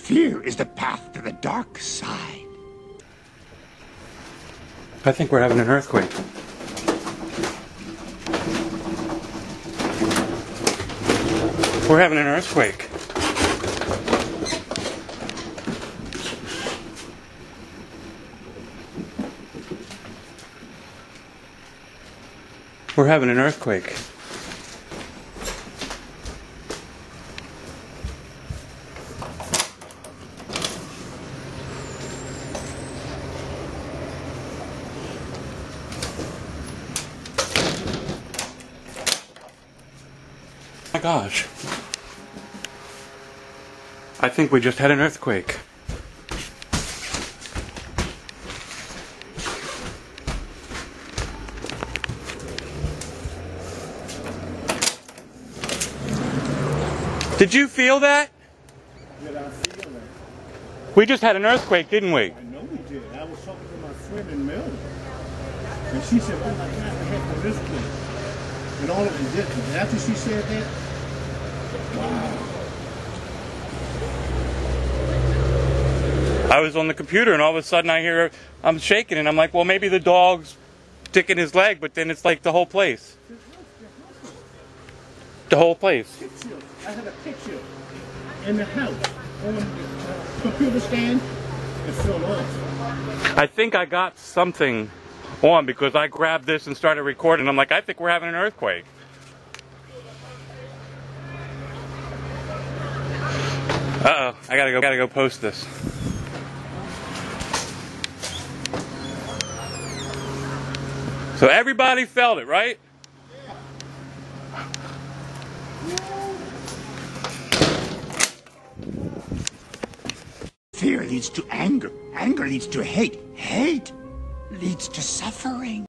Fear is the path to the dark side. I think we're having an earthquake. We're having an earthquake. We're having an earthquake. Oh my gosh. I think we just had an earthquake. Did you feel that? Did I feel that? We just had an earthquake, didn't we? I know we did. I was talking to my friend in Melbourne. And she said, oh my God, I had this place. And all of them did. And after she said that, wow. I was on the computer and all of a sudden I hear I'm shaking and I'm like, well, maybe the dog's sticking his leg, but then it's like the whole place. The whole place. I had a picture in the house on the computer stand. It fell off. I think I got something on because I grabbed this and started recording. I'm like, I think we're having an earthquake. Uh-oh, I gotta go post this. So everybody felt it, right? Fear leads to anger. Anger leads to hate. Hate leads to suffering.